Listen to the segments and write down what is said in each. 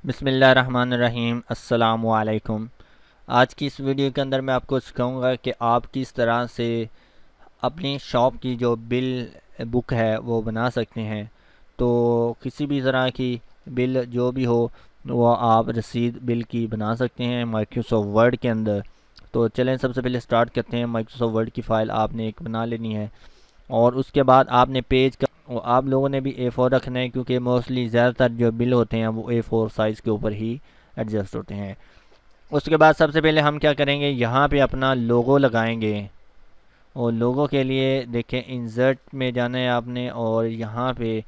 बिस्मिल्लाहिर्रहमानिर्रहीम अस्सलामु अलैकुम। आज की इस वीडियो के अंदर मैं आपको सिखाऊंगा कि आप किस तरह से अपनी शॉप की जो बिल बुक है वो बना सकते हैं। तो किसी भी तरह की बिल जो भी हो वो आप रसीद बिल की बना सकते हैं माइक्रोसॉफ्ट वर्ड के अंदर। तो चलें सबसे पहले स्टार्ट करते हैं। माइक्रोसॉफ्ट वर्ड की फ़ाइल आपने एक बना लेनी है और उसके बाद आपने पेज का और आप लोगों ने भी A4 रखना है, क्योंकि मोस्टली ज़्यादातर जो बिल होते हैं वो A4 साइज़ के ऊपर ही एडजस्ट होते हैं। उसके बाद सबसे पहले हम क्या करेंगे, यहाँ पे अपना लोगो लगाएंगे। और लोगो के लिए देखें, इंसर्ट में जाना है आपने और यहाँ पे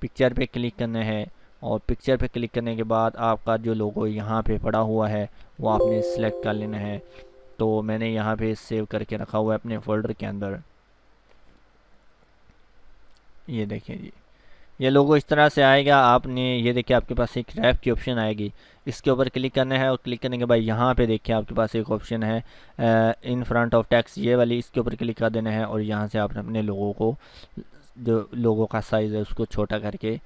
पिक्चर पे क्लिक करना है। और पिक्चर पे क्लिक करने के बाद आपका जो लोगो यहाँ पे पड़ा हुआ है वो आपने सेलेक्ट कर लेना है। तो मैंने यहाँ पे सेव करके रखा हुआ है अपने फोल्डर के अंदर। ये देखें जी, ये लोगो इस तरह से आएगा। आपने ये देखिए आपके पास एक रैप की ऑप्शन आएगी, इसके ऊपर क्लिक करना है और क्लिक करने के बाद यहाँ पे देखिए आपके पास एक ऑप्शन है इन फ्रंट ऑफ टेक्स्ट, ये वाली, इसके ऊपर क्लिक कर देना है। और यहाँ से आपने अपने लोगों को, जो लोगों का साइज़ है उसको छोटा करके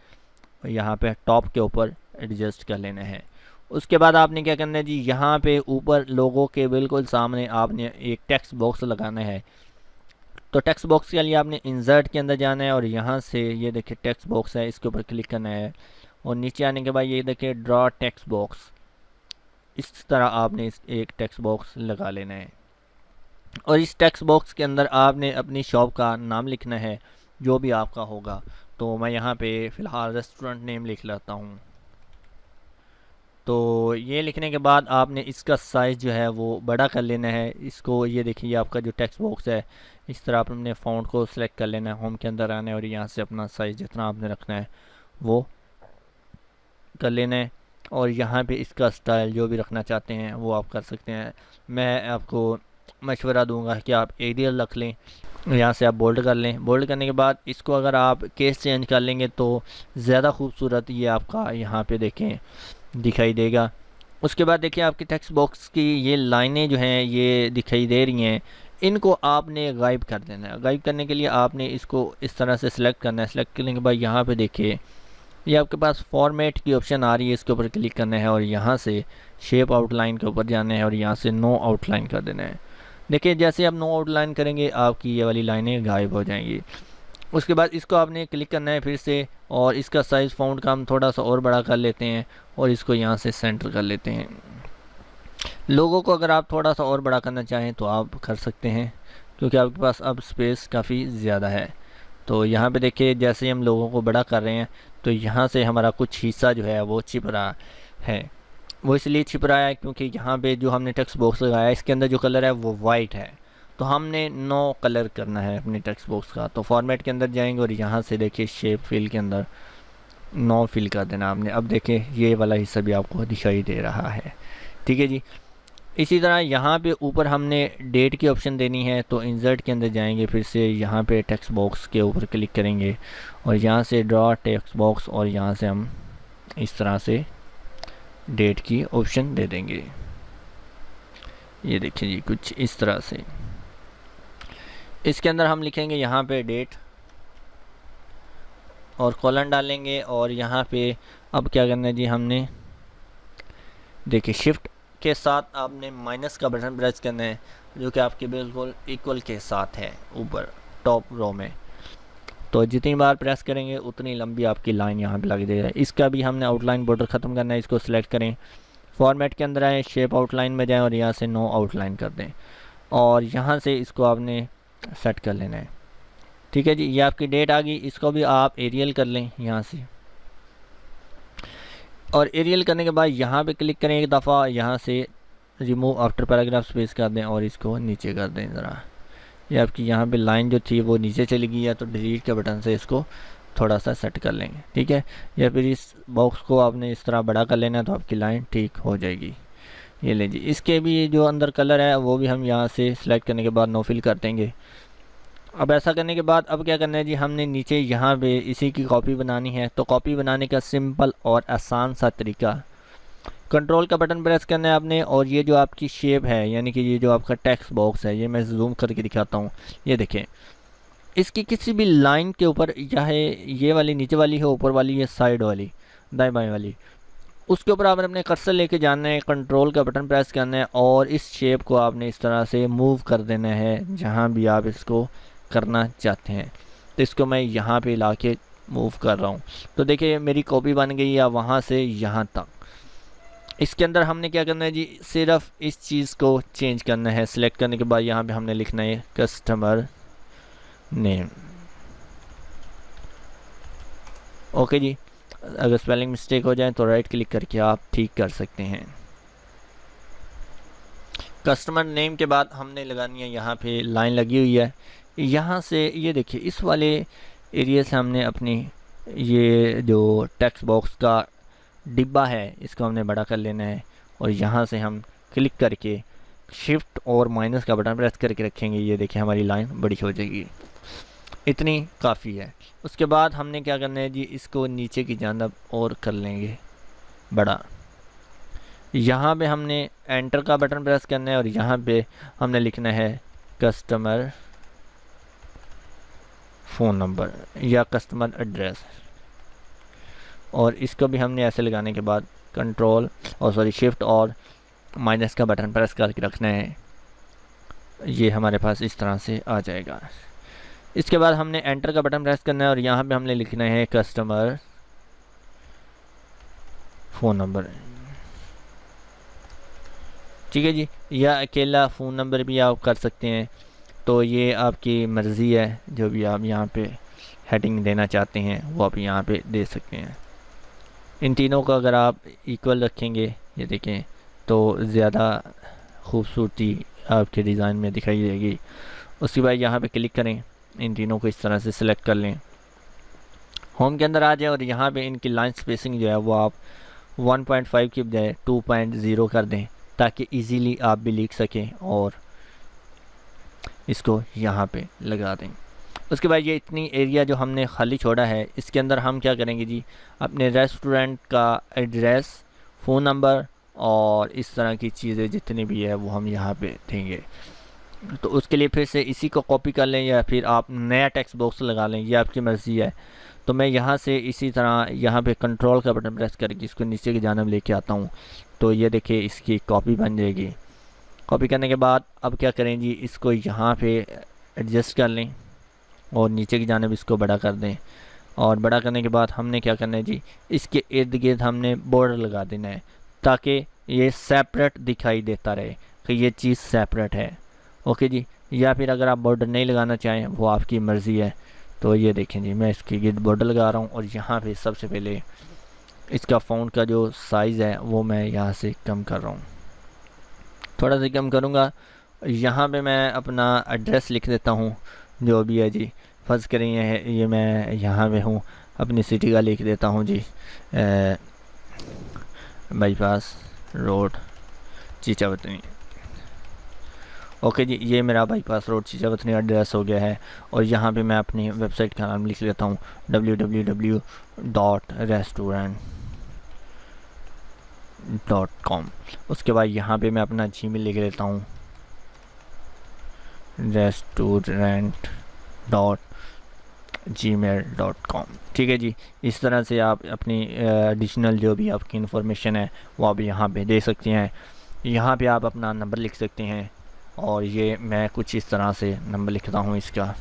यहाँ पे टॉप के ऊपर एडजस्ट कर लेना है। उसके बाद आपने क्या करना है जी, यहाँ पे ऊपर लोगों के बिल्कुल सामने आपने एक टेक्स्ट बॉक्स लगाना है। तो टेक्स्ट बॉक्स के लिए आपने इंसर्ट के अंदर जाना है और यहाँ से ये देखिए टेक्स्ट बॉक्स है, इसके ऊपर क्लिक करना है। और नीचे आने के बाद ये देखिए ड्रॉ टेक्स्ट बॉक्स, इस तरह आपने इस एक टेक्स्ट बॉक्स लगा लेना है। और इस टेक्स्ट बॉक्स के अंदर आपने अपनी शॉप का नाम लिखना है जो भी आपका होगा। तो मैं यहाँ पे फ़िलहाल रेस्टोरेंट नेम लिख लेता हूँ। तो ये लिखने के बाद आपने इसका साइज़ जो है वो बड़ा कर लेना है। इसको ये देखिए आपका जो टेक्स्ट बॉक्स है, इस तरह आप अपने फ़ॉन्ट को सिलेक्ट कर लेना है, होम के अंदर आना है और यहाँ से अपना साइज़ जितना आपने रखना है वो कर लेना है। और यहाँ पे इसका स्टाइल जो भी रखना चाहते हैं वो आप कर सकते हैं। मैं आपको मशवरा दूंगा कि आप एरियल रख लें, यहाँ से आप बोल्ड कर लें। बोल्ड करने के बाद इसको अगर आप केस चेंज कर लेंगे तो ज़्यादा खूबसूरत ये आपका यहाँ पे देखें दिखाई देगा। उसके बाद देखिए आपके टेक्स्ट बॉक्स की ये लाइनें जो हैं ये दिखाई दे रही हैं, इनको आपने गायब कर देना है। गायब करने के लिए आपने इसको इस तरह से सिलेक्ट करना है। सिलेक्ट करने के बाद यहाँ पे देखिए ये आपके पास फॉर्मेट की ऑप्शन आ रही है, इसके ऊपर क्लिक करना है और यहाँ से शेप आउटलाइन के ऊपर जाना है और यहाँ से नो आउटलाइन कर देना है। देखिए जैसे आप नो आउटलाइन करेंगे आपकी ये वाली लाइनें गायब हो जाएंगी। उसके बाद इसको आपने क्लिक करना है फिर से और इसका साइज़ फ़ॉन्ट का हम थोड़ा सा और बड़ा कर लेते हैं और इसको यहाँ से सेंटर कर लेते हैं। लोगों को अगर आप थोड़ा सा और बड़ा करना चाहें तो आप कर सकते हैं, क्योंकि आपके पास अब स्पेस काफ़ी ज़्यादा है। तो यहाँ पे देखिए जैसे हम लोगों को बड़ा कर रहे हैं तो यहाँ से हमारा कुछ हिस्सा जो है वो छिप रहा है। वो इसलिए छिप रहा है क्योंकि यहाँ पे जो हमने टेक्स्ट बॉक्स लगाया है इसके अंदर जो कलर है वो वाइट है। तो हमने नो कलर करना है अपने टेक्स्ट बॉक्स का। तो फॉर्मेट के अंदर जाएंगे और यहाँ से देखिए शेप फिल के अंदर नो फिल कर देना आपने। अब देखिए ये वाला हिस्सा भी आपको दिखाई दे रहा है, ठीक है जी। इसी तरह यहाँ पे ऊपर हमने डेट की ऑप्शन देनी है। तो इंसर्ट के अंदर जाएंगे, फिर से यहाँ पे टेक्स्ट बॉक्स के ऊपर क्लिक करेंगे और यहाँ से ड्रॉ टेक्स्ट बॉक्स और यहाँ से हम इस तरह से डेट की ऑप्शन दे देंगे। ये देखिए जी कुछ इस तरह से। इसके अंदर हम लिखेंगे यहाँ पे डेट और कॉलन डालेंगे और यहाँ पे अब क्या करना है जी, हमने देखिए शिफ्ट के साथ आपने माइनस का बटन प्रेस करना है जो कि आपके बिल्कुल इक्वल के साथ है ऊपर टॉप रो में। तो जितनी बार प्रेस करेंगे उतनी लंबी आपकी लाइन यहाँ पे लग जाएगी। इसका भी हमने आउटलाइन बॉर्डर ख़त्म करना है। इसको सिलेक्ट करें, फॉर्मेट के अंदर आए, शेप आउटलाइन में जाएं और यहाँ से नो आउटलाइन कर दें और यहाँ से इसको आपने सेट कर लेना है, ठीक है जी। ये आपकी डेट आ गई। इसको भी आप एरियल कर लें यहाँ से और एरियल करने के बाद यहाँ पे क्लिक करें एक दफ़ा, यहाँ से रिमूव आफ्टर पैराग्राफ स्पेस कर दें और इसको नीचे कर दें ज़रा। ये आपकी यहाँ पे लाइन जो थी वो नीचे चली गई है, तो डिलीट के बटन से इसको थोड़ा सा सेट कर लेंगे, ठीक है। या फिर इस बॉक्स को आपने इस तरह बड़ा कर लेना है तो आपकी लाइन ठीक हो जाएगी। ये ले जी, इसके भी जो अंदर कलर है वो भी हम यहाँ से सिलेक्ट करने के बाद नो फिल कर देंगे। अब ऐसा करने के बाद अब क्या करना है जी, हमने नीचे यहाँ पे इसी की कॉपी बनानी है। तो कॉपी बनाने का सिंपल और आसान सा तरीका, कंट्रोल का बटन प्रेस करना है आपने और ये जो आपकी शेप है यानी कि ये जो आपका टेक्स्ट बॉक्स है, ये मैं जूम करके दिखाता हूँ। ये देखें, इसकी किसी भी लाइन के ऊपर, चाहे ये वाली नीचे वाली हो, ऊपर वाली, ये साइड वाली, दाएं बाएं वाली, उसके ऊपर आपने अपने कर्सर लेके जाना है, कंट्रोल का बटन प्रेस करना है और इस शेप को आपने इस तरह से मूव कर देना है जहाँ भी आप इसको करना चाहते हैं। तो इसको मैं यहाँ पे ला के मूव कर रहा हूँ, तो देखिए मेरी कॉपी बन गई है वहाँ से यहाँ तक। इसके अंदर हमने क्या करना है जी, सिर्फ इस चीज़ को चेंज करना है। सिलेक्ट करने के बाद यहाँ पे हमने लिखना है कस्टमर नेम। ओके जी, अगर स्पेलिंग मिस्टेक हो जाए तो राइट क्लिक करके आप ठीक कर सकते हैं। कस्टमर नेम के बाद हमने लगानी है, यहाँ पे लाइन लगी हुई है, यहाँ से ये देखिए इस वाले एरिया से हमने अपनी ये जो टेक्स्ट बॉक्स का डिब्बा है इसको हमने बड़ा कर लेना है और यहाँ से हम क्लिक करके शिफ्ट और माइनस का बटन प्रेस करके रखेंगे। ये देखिए हमारी लाइन बड़ी हो जाएगी, इतनी काफ़ी है। उसके बाद हमने क्या करना है जी, इसको नीचे की जानब और कर लेंगे बड़ा। यहाँ पे हमने एंटर का बटन प्रेस करना है और यहाँ पे हमने लिखना है कस्टमर फ़ोन नंबर या कस्टमर एड्रेस, और इसको भी हमने ऐसे लगाने के बाद कंट्रोल और सॉरी शिफ्ट और माइनस का बटन प्रेस करके रखना है। ये हमारे पास इस तरह से आ जाएगा। इसके बाद हमने एंटर का बटन प्रेस करना है और यहाँ पे हमने लिखना है कस्टमर फ़ोन नंबर, ठीक है जी, या अकेला फ़ोन नंबर भी आप कर सकते हैं, तो ये आपकी मर्ज़ी है। जो भी आप यहाँ पे हेडिंग देना चाहते हैं वो आप यहाँ पे दे सकते हैं। इन तीनों को अगर आप इक्वल रखेंगे ये देखें तो ज़्यादा खूबसूरती आपके डिज़ाइन में दिखाई देगी। उसके बाद यहाँ पे क्लिक करें, इन तीनों को इस तरह से सिलेक्ट कर लें, होम के अंदर आ जाए और यहाँ पे इनकी लाइन स्पेसिंग जो है वो आप 1.5 की बजाय 2.0 कर दें ताकि इजीली आप भी लिख सकें और इसको यहाँ पे लगा दें। उसके बाद ये इतनी एरिया जो हमने खाली छोड़ा है इसके अंदर हम क्या करेंगे जी, अपने रेस्टोरेंट का एड्रेस, फ़ोन नंबर और इस तरह की चीज़ें जितनी भी है वो हम यहाँ पे देंगे। तो उसके लिए फिर से इसी को कॉपी कर लें या फिर आप नया टेक्स्ट बॉक्स लगा लें, ये आपकी मर्ज़ी है। तो मैं यहाँ से इसी तरह यहाँ पे कंट्रोल का बटन प्रेस करके इसको नीचे की जानब लेके आता हूँ, तो ये देखिए इसकी कॉपी बन जाएगी। कॉपी करने के बाद अब क्या करें जी, इसको यहाँ पे एडजस्ट कर लें और नीचे की जानब इसको बड़ा कर दें, और बड़ा करने के बाद हमने क्या करना है जी, इसके इर्द गिर्द हमने बॉर्डर लगा देना है ताकि ये सेपरेट दिखाई देता रहे कि ये चीज़ सेपरेट है। ओके जी, या फिर अगर आप बॉर्डर नहीं लगाना चाहें वो आपकी मर्ज़ी है। तो ये देखें जी, मैं इसके गिर्द बॉर्डर लगा रहा हूँ और यहाँ पे सबसे पहले इसका फ़ॉन्ट का जो साइज़ है वो मैं यहाँ से कम कर रहा हूँ, थोड़ा सा कम करूँगा। यहाँ पे मैं अपना एड्रेस लिख देता हूँ जो भी है जी, फ़र्ज़ करें ये मैं यहाँ पे हूँ, अपनी सिटी का लिख देता हूँ जी, बाईपास रोड चीचावतनी। ओके जी, ये मेरा बाईपास रोड चीचावतनी एड्रेस हो गया है। और यहाँ पे मैं अपनी वेबसाइट का नाम लिख लेता हूँ www.restaurant.com। उसके बाद यहाँ पे मैं अपना जीमेल लिख लेता हूँ restaurant.gmail.com। ठीक है जी, इस तरह से आप अपनी एडिशनल जो भी आपकी इन्फॉर्मेशन है वो आप यहाँ पे दे सकते हैं। यहाँ पे आप अपना नंबर लिख सकते हैं और ये मैं कुछ इस तरह से नंबर लिखता हूँ इसका।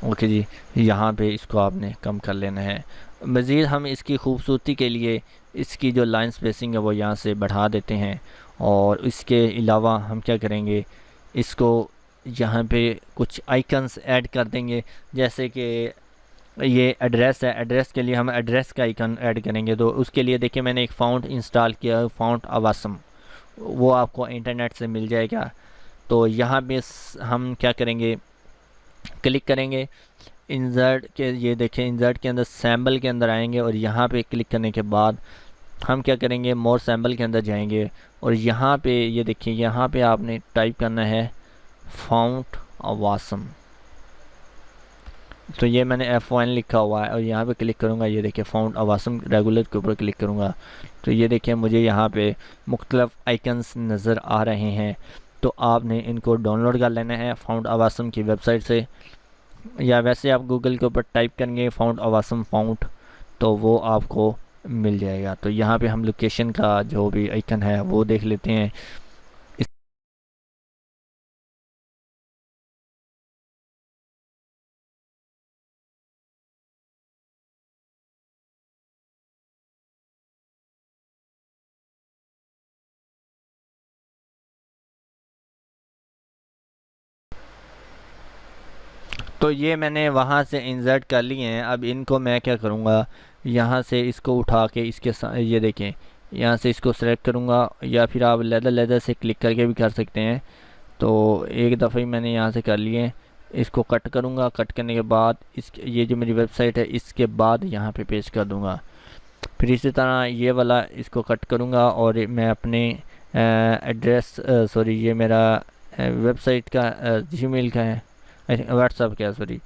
ओके जी, यहाँ पे इसको आपने कम कर लेना है। मज़ीद हम इसकी खूबसूरती के लिए इसकी जो लाइन स्पेसिंग है वो यहाँ से बढ़ा देते हैं, और इसके अलावा हम क्या करेंगे, इसको यहाँ पे कुछ आइकन्स ऐड कर देंगे। जैसे कि ये एड्रेस है, एड्रेस के लिए हम एड्रेस का आइकन ऐड करेंगे। तो उसके लिए देखिए मैंने एक फ़ॉन्ट इंस्टॉल किया, फ़ॉन्ट अवासम, वो आपको इंटरनेट से मिल जाएगा। तो यहाँ पे हम क्या करेंगे, क्लिक करेंगे इंसर्ट के, ये देखें इंसर्ट के अंदर सैम्बल के अंदर आएंगे और यहाँ पे क्लिक करने के बाद हम क्या करेंगे, मोर सैम्बल के अंदर जाएंगे और यहाँ पे ये देखिए यहाँ पे आपने टाइप करना है फ़ॉन्ट अवासम। तो ये मैंने F1 लिखा हुआ है और यहाँ पे क्लिक करूँगा, ये देखिए फ़ॉन्ट अवासम रेगुलर के ऊपर क्लिक करूँगा तो ये देखिए मुझे यहाँ पे मुख्तलिफ आइकन्स नज़र आ रहे हैं। तो आपने इनको डाउनलोड कर लेना है फ़ॉन्ट अवासम की वेबसाइट से, या वैसे आप गूगल के ऊपर टाइप करेंगे फ़ॉन्ट अवासम फ़ॉन्ट तो वो आपको मिल जाएगा। तो यहाँ पे हम लोकेशन का जो भी आइकन है वो देख लेते हैं। तो ये मैंने वहाँ से इंसर्ट कर लिए हैं। अब इनको मैं क्या करूँगा, यहाँ से इसको उठा के इसके ये देखें, यहाँ से इसको सेलेक्ट करूँगा, या फिर आप लेदर लेदर से क्लिक करके भी कर सकते हैं। तो एक दफ़ा ही मैंने यहाँ से कर लिए। इसको कट करूँगा, कट करने के बाद इस ये जो मेरी वेबसाइट है इसके बाद यहाँ पे पेस्ट कर दूँगा। फिर इसी तरह ये वाला इसको कट करूँगा और मैं अपने एड्रेस, सॉरी ये मेरा वेबसाइट का जीमेल का है, व्हाट्सअप का, सॉरी,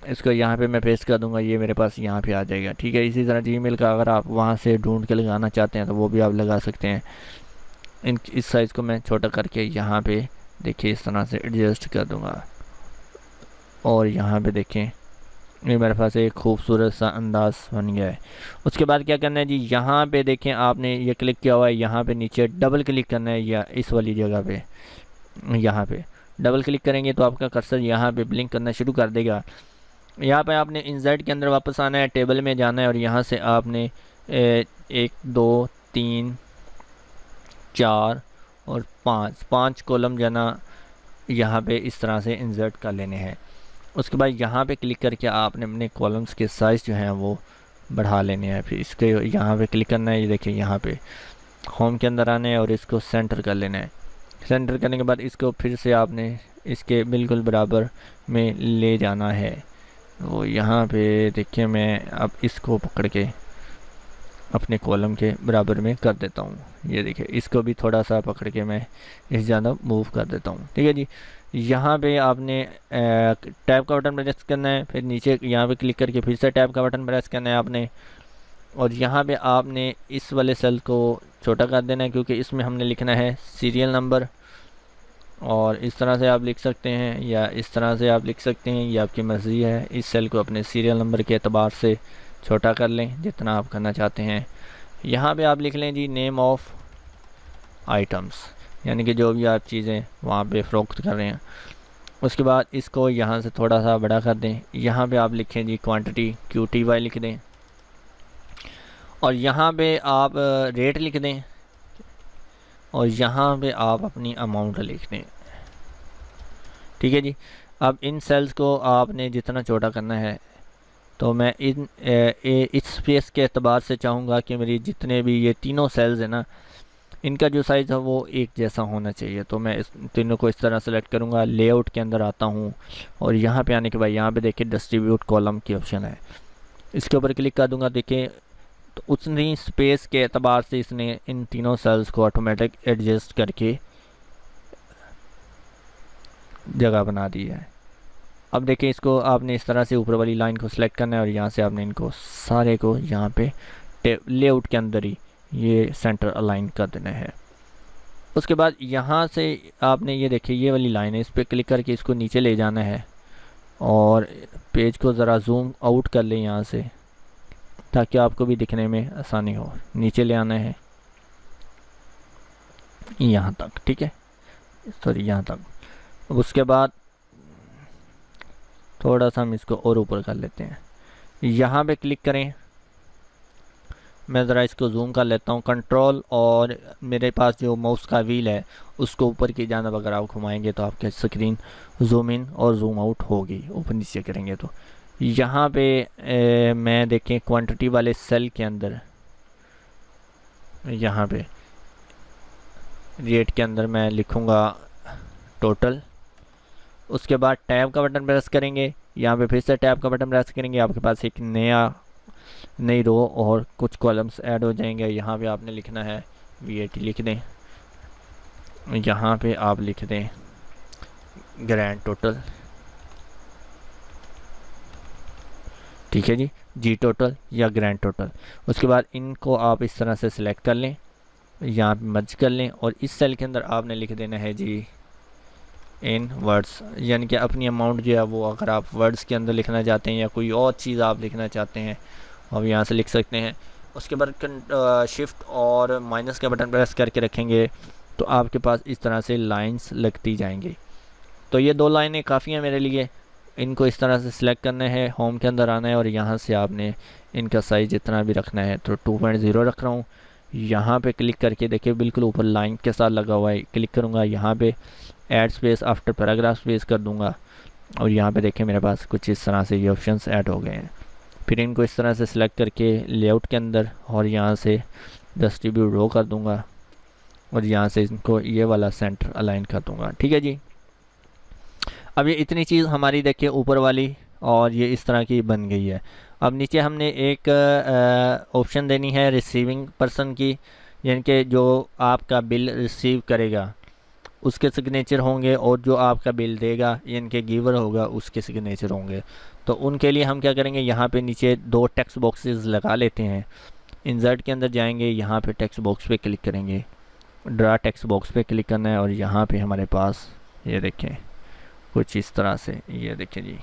इसको यहाँ पे मैं पेस्ट कर दूंगा। ये मेरे पास यहाँ पे आ जाएगा। ठीक है, इसी तरह जीमेल का अगर आप वहाँ से ढूंढ के लगाना चाहते हैं तो वो भी आप लगा सकते हैं। इस साइज़ को मैं छोटा करके यहाँ पे देखिए इस तरह से एडजस्ट कर दूंगा, और यहाँ पे देखें ये मेरे पास एक खूबसूरत सा अंदाज बन गया है। उसके बाद क्या करना है जी, यहाँ पे देखें आपने ये क्लिक किया हुआ है, यहाँ पे नीचे डबल क्लिक करना है, या इस वाली जगह पे यहाँ पे डबल क्लिक करेंगे तो आपका कर्सर यहाँ पे ब्लिंक करना शुरू कर देगा। यहाँ पे आपने इंसर्ट के अंदर वापस आना है, टेबल में जाना है, और यहाँ से आपने 1 2 3 4 और 5 कॉलम जाना यहाँ पे इस तरह से इंसर्ट कर लेने हैं। उसके बाद यहाँ पे क्लिक करके आपने अपने कॉलम्स के साइज़ जो हैं वो बढ़ा लेने हैं। फिर इसके यहाँ पे क्लिक करना है, ये देखिए यहाँ पे होम के अंदर आना है और इसको सेंटर कर लेना है। सेंटर करने के बाद इसको फिर से आपने इसके बिल्कुल बराबर में ले जाना है। तो यहाँ पे देखिए मैं अब इसको पकड़ के अपने कॉलम के बराबर में कर देता हूँ। ये देखिए इसको भी थोड़ा सा पकड़ के मैं इस ज़्यादा मूव कर देता हूँ। ठीक है जी, यहाँ पे आपने टैब का बटन प्रेस करना है, फिर नीचे यहाँ पे क्लिक करके फिर से टैब का बटन प्रेस करना है आपने, और यहाँ पे आपने इस वाले सेल को छोटा कर देना है क्योंकि इसमें हमने लिखना है सीरियल नंबर। और इस तरह से आप लिख सकते हैं या इस तरह से आप लिख सकते हैं, ये आपकी मर्ज़ी है। इस सेल को अपने सीरियल नंबर के एतबार से छोटा कर लें जितना आप करना चाहते हैं। यहाँ पे आप लिख लें जी नेम ऑफ़ आइटम्स, यानी कि जो भी आप चीज़ें वहाँ पे फ़रोख्त कर रहे हैं। उसके बाद इसको यहाँ से थोड़ा सा बड़ा कर दें। यहाँ पे आप लिखें जी क्वांटिटी, QTY लिख दें, और यहाँ पे आप रेट लिख दें, और यहाँ पे आप अपनी अमाउंट लिख दें। ठीक है जी, अब इन सेल्स को आपने जितना छोटा करना है, तो मैं इस स्पेस के एतबार से चाहूँगा कि मेरी जितने भी ये तीनों सेल्स हैं ना, इनका जो साइज़ है वो एक जैसा होना चाहिए। तो मैं इस तीनों को इस तरह सेलेक्ट करूँगा, लेआउट के अंदर आता हूँ, और यहाँ पे आने के बाद यहाँ पे देखिए डिस्ट्रीब्यूट कॉलम की ऑप्शन है, इसके ऊपर क्लिक कर दूँगा। देखिए तो उतनी स्पेस के एतबार से इसने इन तीनों सेल्स को ऑटोमेटिक एडजस्ट करके जगह बना दी है। अब देखिए इसको आपने इस तरह से ऊपर वाली लाइन को सिलेक्ट करना है, और यहाँ से आपने इनको सारे को यहाँ पे लेआउट के अंदर ही ये सेंटर अलाइन कर देना है। उसके बाद यहाँ से आपने ये देखिए ये वाली लाइन है, इस पर क्लिक करके इसको नीचे ले जाना है, और पेज को ज़रा जूम आउट कर लें यहाँ से ताकि आपको भी दिखने में आसानी हो। नीचे ले आना है यहाँ तक, ठीक है, सॉरी यहाँ तक। उसके बाद थोड़ा सा हम इसको और ऊपर कर लेते हैं, यहाँ पे क्लिक करें। मैं ज़रा इसको जूम कर लेता हूँ, कंट्रोल और मेरे पास जो माउस का व्हील है उसको ऊपर की जानब अगर आप घुमाएंगे तो आपकी स्क्रीन जूम इन और जूम आउट होगी, ऊपर नीचे करेंगे तो। यहाँ पे मैं देखें क्वांटिटी वाले सेल के अंदर, यहाँ पे रेट के अंदर मैं लिखूँगा टोटल। उसके बाद टैब का बटन प्रेस करेंगे, यहाँ पे फिर से टैब का बटन प्रेस करेंगे, आपके पास एक नई रो और कुछ कॉलम्स ऐड हो जाएंगे। यहाँ पे आपने लिखना है VAT लिख दें, यहाँ पे आप लिख दें ग्रैंड टोटल। ठीक है जी, G टोटल या ग्रैंड टोटल। उसके बाद इनको आप इस तरह से सिलेक्ट कर लें, यहाँ पे मर्ज कर लें, और इस सेल के अंदर आपने लिख देना है जी इन वर्ड्स, यानी कि अपनी अमाउंट जो है वो अगर आप वर्ड्स के अंदर लिखना चाहते हैं या कोई और चीज़ आप लिखना चाहते हैं आप यहाँ से लिख सकते हैं। उसके बाद शिफ्ट और माइनस का बटन प्रेस करके रखेंगे तो आपके पास इस तरह से लाइंस लगती जाएंगी। तो ये 2 लाइनें काफ़ी हैं मेरे लिए। इनको इस तरह से सिलेक्ट करना है, होम के अंदर आना है और यहाँ से आपने इनका साइज़ जितना भी रखना है, तो 2.0 रख रहा हूँ। यहाँ पे क्लिक करके देखिए बिल्कुल ऊपर लाइन के साथ लगा हुआ है, क्लिक करूँगा, यहाँ पे add space after paragraph space कर दूँगा और यहाँ पे देखिए मेरे पास कुछ इस तरह से ये ऑप्शंस ऐड हो गए हैं। फिर इनको इस तरह से सिलेक्ट करके लेआउट के अंदर और यहाँ से डिस्ट्रीब्यूट रो कर दूँगा और यहाँ से इनको ये वाला सेंटर अलाइन कर दूँगा। ठीक है जी। अब ये इतनी चीज़ हमारी देखिए ऊपर वाली और ये इस तरह की बन गई है। अब नीचे हमने एक ऑप्शन देनी है रिसीविंग पर्सन की, यानी कि जो आपका बिल रिसीव करेगा उसके सिग्नेचर होंगे और जो आपका बिल देगा यानी कि गिवर होगा उसके सिग्नेचर होंगे। तो उनके लिए हम क्या करेंगे, यहाँ पे नीचे 2 टेक्स्ट बॉक्सेस लगा लेते हैं। इंसर्ट के अंदर जाएंगे, यहाँ पे टेक्स्ट बॉक्स पे क्लिक करेंगे, ड्रा टेक्स्ट बॉक्स पे क्लिक करना है और यहाँ पे हमारे पास ये देखें कुछ इस तरह से, ये देखें जी,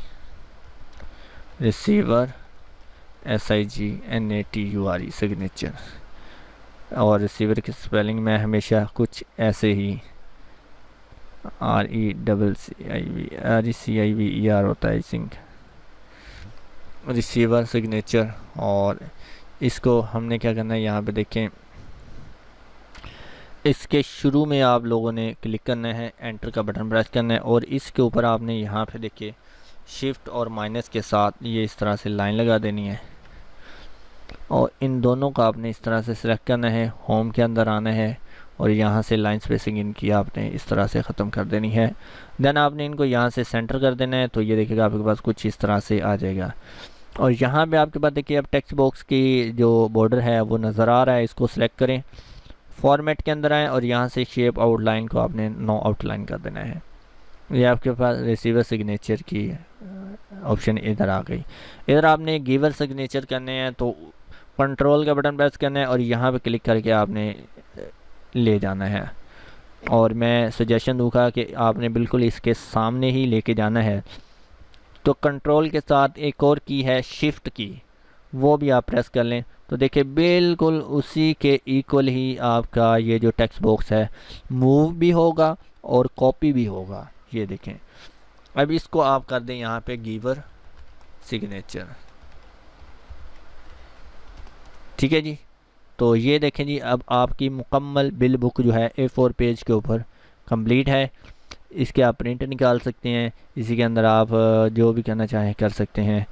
रिसीवर SIGNATURE सिग्नेचर। और रिसीवर की स्पेलिंग में हमेशा कुछ ऐसे ही RECIVER होता है आई थिंक, रिसीवर सिग्नेचर। और इसको हमने क्या करना है, यहाँ पे देखें इसके शुरू में आप लोगों ने क्लिक करना है, एंटर का बटन प्रेस करना है और इसके ऊपर आपने यहाँ पे देखिए शिफ्ट और माइनस के साथ ये इस तरह से लाइन लगा देनी है और इन दोनों का आपने इस तरह से सिलेक्ट करना है, होम के अंदर आना है और यहाँ से लाइन स्पेसिंग इनकी आपने इस तरह से ख़त्म कर देनी है। देन आपने इनको यहाँ से सेंटर कर देना है, तो ये देखिएगा आपके पास कुछ इस तरह से आ जाएगा। और यहाँ पे आपके पास देखिए अब टेक्स्ट बॉक्स की जो बॉर्डर है वो नज़र आ रहा है, इसको सिलेक्ट करें, फॉर्मेट के अंदर आएँ और यहाँ से शेप आउटलाइन को आपने नो आउटलाइन कर देना है। ये आपके पास रिसीवर सिग्नेचर की ऑप्शन इधर आ गई। इधर आपने गिवर सिग्नेचर करने हैं तो कंट्रोल का बटन प्रेस करना है और यहाँ पे क्लिक करके आपने ले जाना है। और मैं सजेशन दूंगा कि आपने बिल्कुल इसके सामने ही लेके जाना है। तो कंट्रोल के साथ एक और की है शिफ्ट की, वो भी आप प्रेस कर लें तो देखिए बिल्कुल उसी के इक्वल ही आपका ये जो टेक्स्ट बॉक्स है मूव भी होगा और कॉपी भी होगा। ये देखें, अब इसको आप कर दें यहाँ पे गिवर सिग्नेचर। ठीक है जी। तो ये देखें जी, अब आपकी मुकम्मल बिल बुक जो है A4 पेज के ऊपर कंप्लीट है। इसके आप प्रिंट निकाल सकते हैं, इसी के अंदर आप जो भी करना चाहें कर सकते हैं।